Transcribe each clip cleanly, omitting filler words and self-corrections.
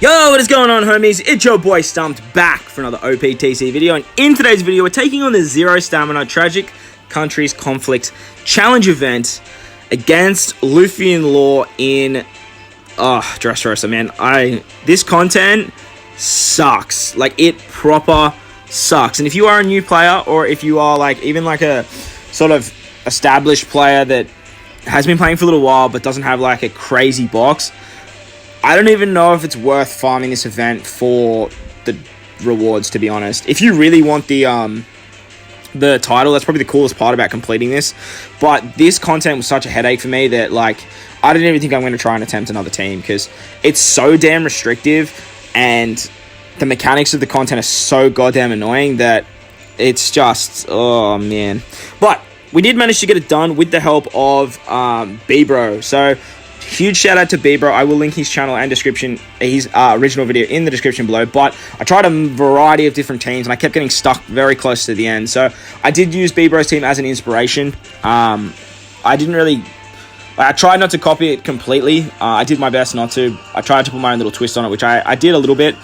Yo, what is going on, homies? It's your boy Stumped back for another OPTC video, and in today's video we're taking on the Zero Stamina Tragic Countries Conflict Challenge event against Luffy and Law in Dressrosa, man. This content sucks. Like, it proper sucks. And if you are a new player, or if you are like even like a sort of established player that has been playing for a little while but doesn't have like a crazy box, I don't even know if it's worth farming this event for the rewards, to be honest. If you really want the title, that's probably the coolest part about completing this. But this content was such a headache for me that, like, I didn't even think I'm going to try and attempt another team because it's so damn restrictive and the mechanics of the content are so goddamn annoying that it's just, oh man. But we did manage to get it done with the help of B-Bro. So huge shout out to B-Bro. I will link his channel and description, his original video in the description below. But I tried a variety of different teams and I kept getting stuck very close to the end. So I did use B-Bro's team as an inspiration. I tried not to copy it completely. I did my best not to. I tried to put my own little twist on it, which I did a little bit.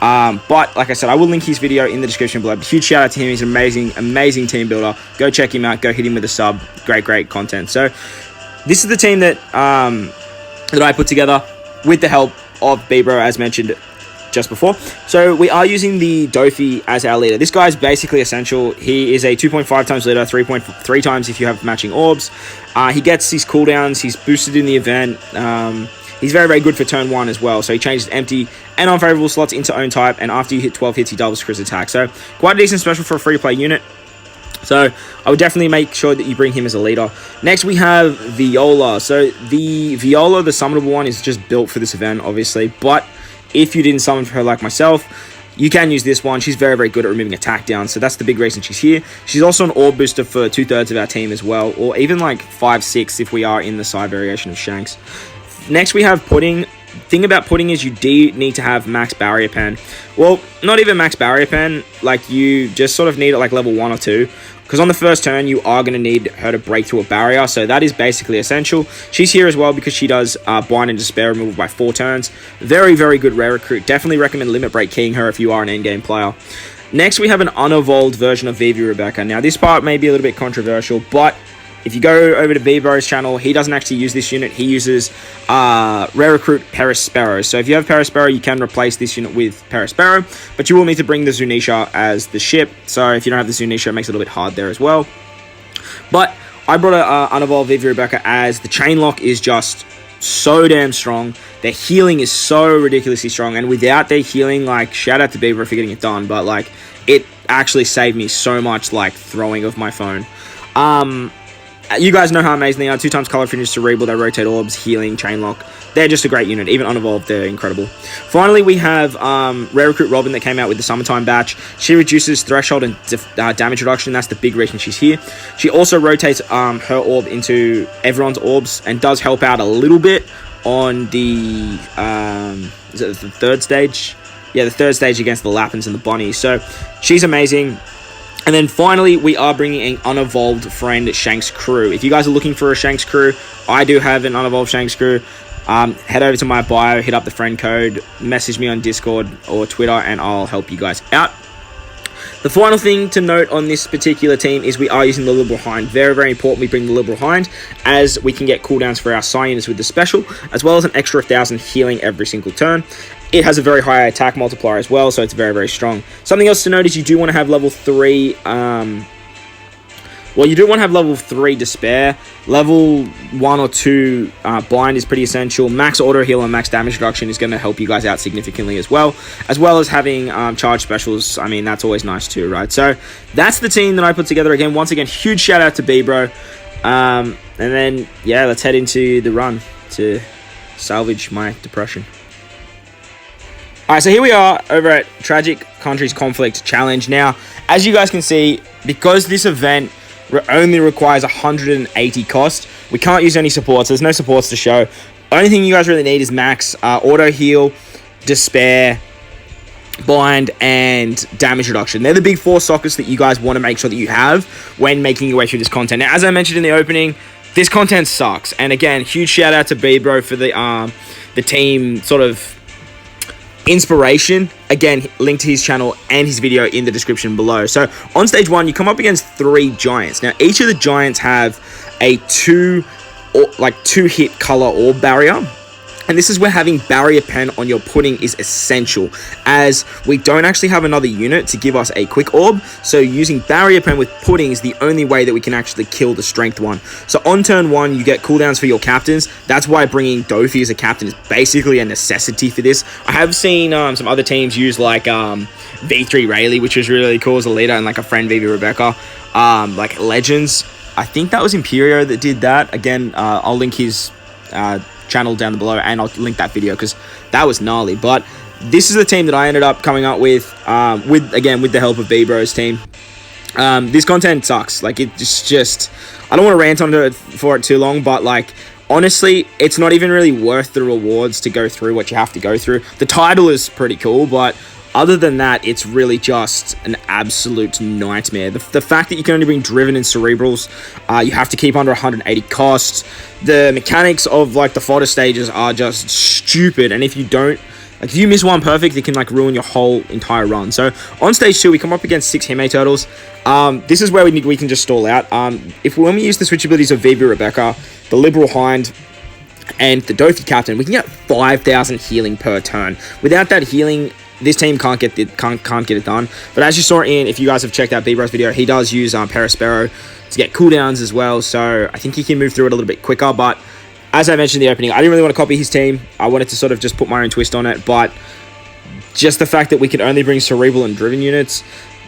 But like I said, I will link his video in the description below. But huge shout out to him. He's an amazing team builder. Go check him out. Go hit him with a sub. Great content. So this is the team that I put together with the help of B-Bro, as mentioned just before. So we are using the Doffy as our leader. This guy is basically essential. He is a 2.5 times leader, 3.3 times if you have matching orbs. He gets his cooldowns. He's boosted in the event. He's very good for turn 1 as well. So he changes empty and unfavorable slots into own type, and after you hit 12 hits, he doubles Chris attack. So quite a decent special for a free-to-play unit. So I would definitely make sure that you bring him as a leader. Next, we have Viola. So the Viola, the summonable one, is just built for this event, obviously. But if you didn't summon for her like myself, you can use this one. She's very good at removing attack down. So that's the big reason she's here. She's also an orb booster for 2/3 of our team as well. Or even like 5/6 if we are in the side variation of Shanks. Next, we have Pudding. Thing about Pudding is you do need to have max barrier pen. Well, not even max barrier pen. Like, you just sort of need it like level 1 or 2. Because on the first turn, you are going to need her to break through a barrier. So that is basically essential. She's here as well because she does Bind and Despair removal by 4 turns. Very good rare recruit. Definitely recommend Limit Break keying her if you are an endgame player. Next, we have an unevolved version of Vivi Rebecca. Now, this part may be a little bit controversial, but if you go over to B-Bro's channel, he doesn't actually use this unit. He uses rare recruit Perispero. So if you have Perispero, you can replace this unit with Perispero, but you will need to bring the Zunisha as the ship. So if you don't have the Zunisha, it makes it a little bit hard there as well. But I brought an unevolved Vivi Rebecca as the chain lock is just so damn strong. Their healing is so ridiculously strong, and without their healing, like, shout out to B-Bro for getting it done, but like, it actually saved me so much like throwing of my phone. You guys know how amazing they are. 2 times color finish, cerebral, they rotate orbs, healing, chain lock. They're just a great unit. Even unevolved, they're incredible. Finally, we have Rare Recruit Robin that came out with the summertime batch. She reduces threshold and damage reduction. That's the big reason she's here. She also rotates her orb into everyone's orbs and does help out a little bit on the is it the 3rd stage? Yeah, the 3rd stage against the Lapins and the Bunnies. So she's amazing. And then finally, we are bringing an unevolved friend, Shanks Crew. If you guys are looking for a Shanks Crew, I do have an unevolved Shanks Crew. Head over to my bio, hit up the friend code, message me on Discord or Twitter, and I'll help you guys out. The final thing to note on this particular team is we are using the Liberal Hind. Very important we bring the Liberal Hind, as we can get cooldowns for our Psi units with the special, as well as an extra 1,000 healing every single turn. It has a very high attack multiplier as well, so it's very strong. Something else to note is you do want to have level 3... you do want to have level 3 Despair. Level 1 or 2 Blind is pretty essential. Max auto heal and max damage reduction is going to help you guys out significantly as well as having charge specials. I mean, that's always nice too, right? So that's the team that I put together. Once again, huge shout out to B-Bro. And then, yeah, let's head into the run to salvage my depression. Alright, so here we are over at Tragic Countries Conflict Challenge. Now, as you guys can see, because this event only requires 180 cost, we can't use any supports. There's no supports to show. Only thing you guys really need is max auto heal, despair, blind, and damage reduction. They're the big 4 sockets that you guys want to make sure that you have when making your way through this content. Now, as I mentioned in the opening, this content sucks. And again, huge shout out to B-Bro for the team sort of inspiration, again, link to his channel and his video in the description below. So on stage 1, you come up against 3 giants. Now each of the giants have a 2 hit color orb barrier, and this is where having barrier pen on your pudding is essential, as we don't actually have another unit to give us a quick orb. So using barrier pen with pudding is the only way that we can actually kill the strength one. So on turn 1, you get cooldowns for your captains. That's why bringing Doffy as a captain is basically a necessity for this. I have seen some other teams use like V3 Rayleigh, which is really cool as a leader, and like a friend VV Rebecca, like Legends. I think that was Imperio that did that. Again, I'll link his channel down below, and I'll link that video because that was gnarly. But this is the team that I ended up coming up with the help of B-Bro's team. This content sucks. Like, it's just, I don't want to rant on it for it too long, but like, honestly, it's not even really worth the rewards to go through what you have to go through. The title is pretty cool, but other than that, it's really just an absolute nightmare. The fact that you can only bring Driven and Cerebrals, you have to keep under 180 costs. The mechanics of like the fodder stages are just stupid, and if you don't, like, if you miss one perfect, it can like ruin your whole entire run. So on stage 2, we come up against 6 Hime Turtles. This is where we can just stall out. When we use the switch abilities of Vivi Rebecca, the Liberal Hind, and the Doffy Captain, we can get 5,000 healing per turn. Without that healing, this team can't get it done. But as you saw if you guys have checked out B-Bro's video, he does use Perispero to get cooldowns as well. So I think he can move through it a little bit quicker. But as I mentioned in the opening, I didn't really want to copy his team. I wanted to sort of just put my own twist on it. But just the fact that we could only bring Cerebral and Driven units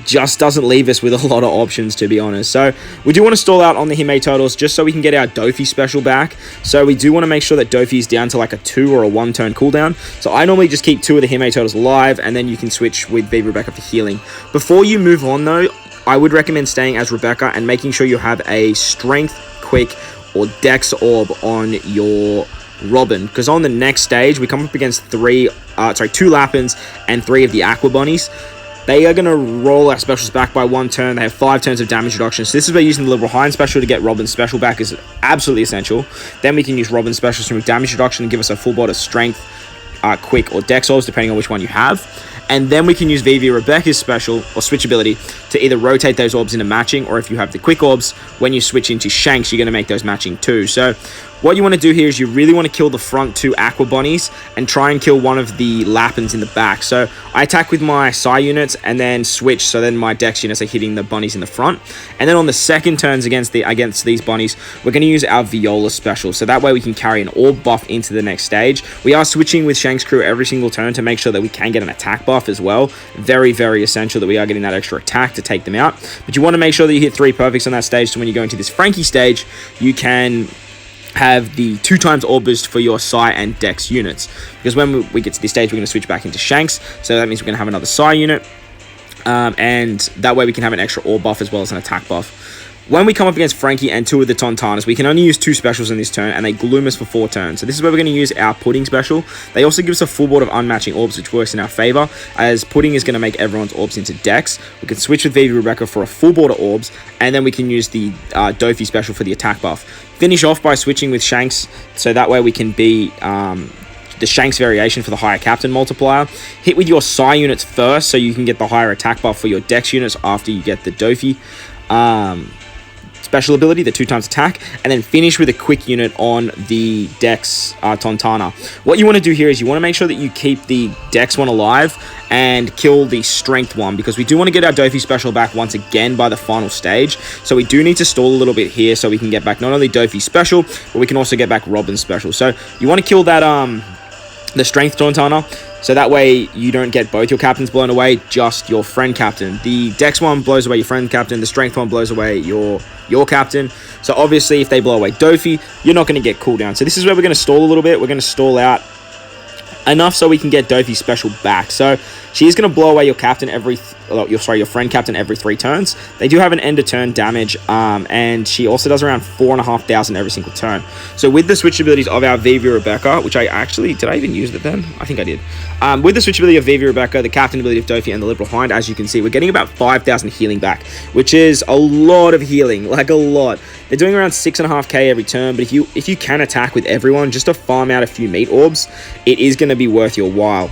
just doesn't leave us with a lot of options, to be honest. So we do want to stall out on the Hime Turtles just so we can get our Doffy special back. So we do want to make sure that Doffy is down to like a 2 or a 1 turn cooldown. So I normally just keep 2 of the Hime Turtles alive, and then you can switch with Vivi Rebecca for healing. Before you move on though, I would recommend staying as Rebecca and making sure you have a strength, quick, or dex orb on your Robin, because on the next stage we come up against 2 Lapins and 3 of the Aqua Bunnies. They are going to roll our specials back by 1 turn. They have 5 turns of damage reduction. So this is where using the Liberal Hind special to get Robin's special back is absolutely essential. Then we can use Robin's specials to remove damage reduction and give us a full bot of strength, quick, or dex orbs, depending on which one you have. And then we can use Vivi Rebecca's special or switch ability to either rotate those orbs into matching, or if you have the quick orbs, when you switch into Shanks, you're going to make those matching too. So what you want to do here is you really want to kill the front 2 Aqua Bunnies and try and kill one of the Lapins in the back. So I attack with my Psy units and then switch, so then my Dex units are hitting the bunnies in the front. And then on the second turns against these bunnies, we're going to use our Viola special. So that way we can carry an orb buff into the next stage. We are switching with Shanks crew every single turn to make sure that we can get an attack buff as well. Very, very essential that we are getting that extra attack to take them out. But you want to make sure that you hit 3 perfects on that stage, so when you go into this Frankie stage, you can have the 2 times orb boost for your Psy and Dex units, because when we get to this stage, we're going to switch back into Shanks, so that means we're going to have another Psy unit, and that way we can have an extra orb buff as well as an attack buff. When we come up against Frankie and 2 of the Tontanas, we can only use 2 specials in this turn, and they gloom us for 4 turns. So this is where we're going to use our Pudding special. They also give us a full board of unmatching orbs, which works in our favor, as Pudding is going to make everyone's orbs into Dex. We can switch with Vivi Rebecca for a full board of orbs, and then we can use the Doffy special for the attack buff. Finish off by switching with Shanks, so that way we can be the Shanks variation for the higher captain multiplier. Hit with your Psy units first, so you can get the higher attack buff for your Dex units after you get the Doffy special ability, the 2 times attack, and then finish with a quick unit on the Dex Tontana. What you want to do here is you want to make sure that you keep the Dex one alive and kill the strength one, because we do want to get our Doffy special back once again by the final stage. So we do need to stall a little bit here so we can get back not only Doffy special, but we can also get back Robin's special. So you want to kill that the strength Tontana, so that way you don't get both your captains blown away, just your friend captain. The Dex one blows away your friend captain, the strength one blows away your captain. So obviously if they blow away Doffy, you're not going to get cooldown. So this is where we're going to stall a little bit. We're going to stall out enough so we can get Doffy's special back. So she is going to blow away your captain your friend captain every 3 turns. They do have an end of turn damage, and she also does around 4,500 every single turn. So with the switch abilities of our Vivi Rebecca, which did I even use it then? I think I did. With the switch ability of Vivi Rebecca, the captain ability of Doffy, and the Liberal Hind, as you can see, we're getting about 5,000 healing back, which is a lot of healing, like a lot. They're doing around 6.5k every turn, but if you can attack with everyone just to farm out a few meat orbs, it is going to be worth your while.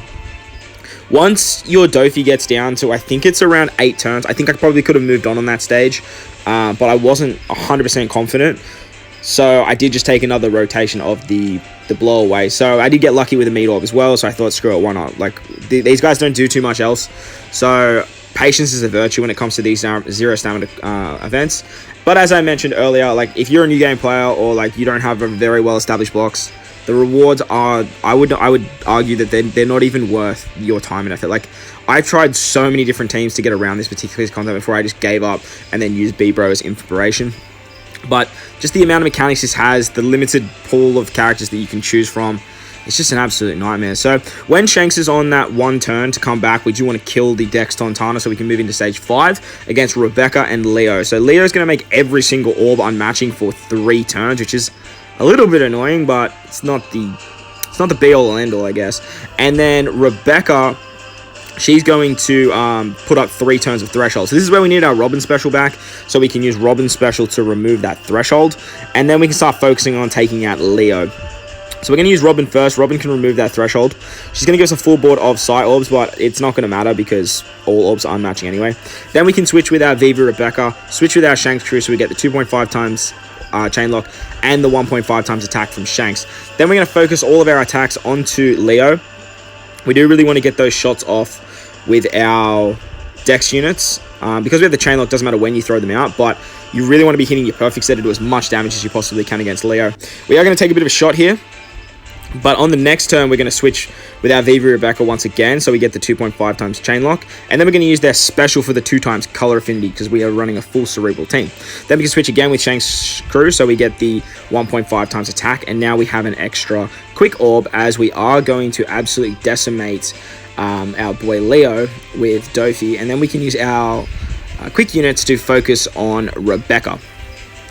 Once your Doffy gets down to, I think it's around 8 turns, I think I probably could have moved on that stage, but I wasn't 100% confident. So I did just take another rotation of the blow away. So I did get lucky with a meat orb as well. So I thought, screw it, why not? Like, these guys don't do too much else. So patience is a virtue when it comes to these 0 stamina events. But as I mentioned earlier, like, if you're a new game player or like you don't have a very well established blocks, the rewards are, I would argue that they're not even worth your time and effort. Like, I tried so many different teams to get around this particular content before I just gave up and then used B-Bro as inspiration. But just the amount of mechanics this has, the limited pool of characters that you can choose from, it's just an absolute nightmare. So when Shanks is on that 1 turn to come back, we do want to kill the Dex Tontana so we can move into stage 5 against Rebecca and Leo. So Leo's going to make every single orb unmatching for 3 turns, which is a little bit annoying, but it's not the be-all and end-all, I guess. And then Rebecca, she's going to put up 3 turns of threshold. So this is where we need our Robin special back, so we can use Robin special to remove that threshold, and then we can start focusing on taking out Leo. So we're going to use Robin first. Robin can remove that threshold. She's going to give us a full board of Sight Orbs, but it's not going to matter because all orbs are unmatching anyway. Then we can switch with our Viva Rebecca, switch with our Shanks crew, so we get the 2.5 times chain lock and the 1.5 times attack from Shanks. Then we're going to focus all of our attacks onto Leo. We do really want to get those shots off with our Dex units. Because we have the chain lock, doesn't matter when you throw them out, but you really want to be hitting your perfect set to do as much damage as you possibly can against Leo. We are going to take a bit of a shot here, but on the next turn, we're going to switch with our Viva Rebecca once again, so we get the 2.5 times chain lock, and then we're going to use their special for the 2 times color affinity because we are running a full cerebral team. Then we can switch again with Shank's crew, so we get the 1.5 times attack, and now we have an extra quick orb as we are going to absolutely decimate our boy Leo with Doffy, and then we can use our quick units to focus on Rebecca.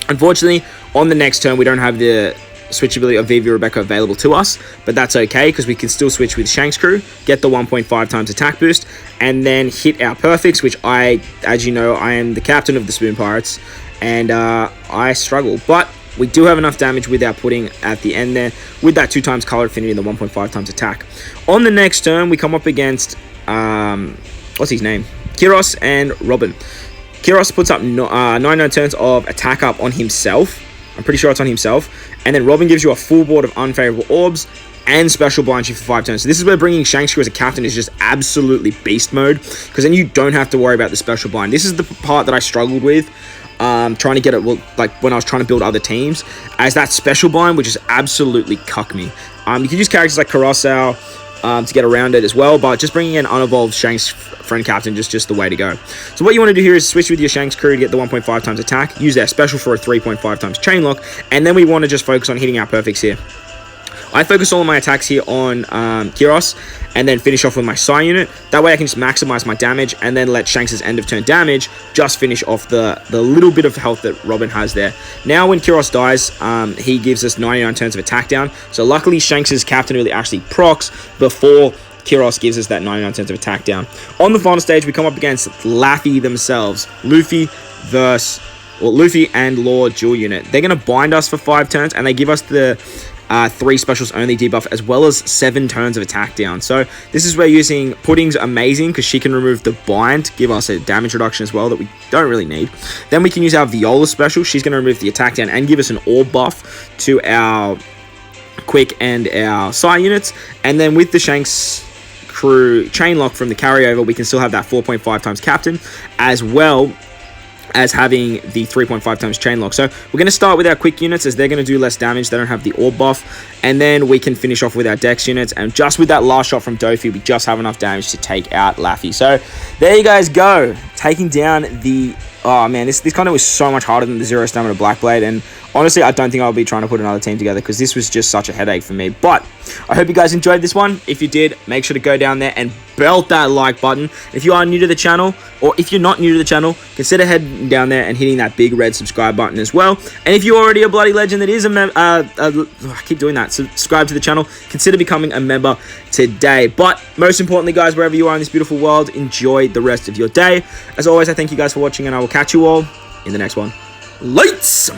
Unfortunately, on the next turn, we don't have the switchability of Viva Rebecca available to us, but that's okay because we can still switch with Shank's crew, get the 1.5 times attack boost, and then hit our perfects, which as you know, I am the captain of the Spoon Pirates, and I struggle, but we do have enough damage with our pudding at the end there with that 2 times color affinity and the 1.5 times attack. On the next turn, we come up against what's his name? Kiros and Robin. Kiros puts up 9 turns of attack up on himself. I'm pretty sure it's on himself. And then Robin gives you a full board of unfavorable orbs and special blinds you for 5 turns. So this is where bringing Shanks crew as a captain is just absolutely beast mode, because then you don't have to worry about the special blind. This is the part that I struggled with trying to get it, well, like when I was trying to build other teams, as that special blind, which is absolutely cuck me. You can use characters like Carousel to get around it as well, but just bringing in unevolved Shanks friend captain just the way to go. So what you want to do here is switch with your Shanks crew to get the 1.5 times attack, use their special for a 3.5 times chain lock, and then we want to just focus on hitting our perfects here. I focus all of my attacks here on Kiros, and then finish off with my Psy unit. That way I can just maximize my damage, and then let Shanks' end of turn damage just finish off the little bit of health that Robin has there. Now when Kiros dies, he gives us 99 turns of attack down. So luckily Shanks' captain really actually procs before Kiros gives us that 99 turns of attack down. On the final stage, we come up against Laffy themselves. Luffy and Lord dual unit. They're going to bind us for 5 turns, and they give us the 3 specials only debuff, as well as 7 turns of attack down. So this is where using Pudding's amazing, because she can remove the bind, give us a damage reduction as well that we don't really need. Then we can use our Viola special. She's going to remove the attack down and give us an orb buff to our quick and our Psy units. And then with the Shanks crew chain lock from the carryover, we can still have that 4.5 times captain, as well as having the 3.5 times chain lock. So we're going to start with our quick units, as they're going to do less damage. They don't have the orb buff, and then we can finish off with our Dex units, and just with that last shot from Doffy, we just have enough damage to take out Laffy. So there you guys go, taking down the oh man, this kind of was so much harder than the 0 stamina Blackblade, and honestly, I don't think I'll be trying to put another team together because this was just such a headache for me. But I hope you guys enjoyed this one. If you did, make sure to go down there and belt that like button. If you are new to the channel, or if you're not new to the channel, consider heading down there and hitting that big red subscribe button as well. And if you're already a bloody legend that is I keep doing that, subscribe to the channel, consider becoming a member today. But most importantly, guys, wherever you are in this beautiful world, enjoy the rest of your day. As always, I thank you guys for watching, and I will catch you all in the next one. Lights!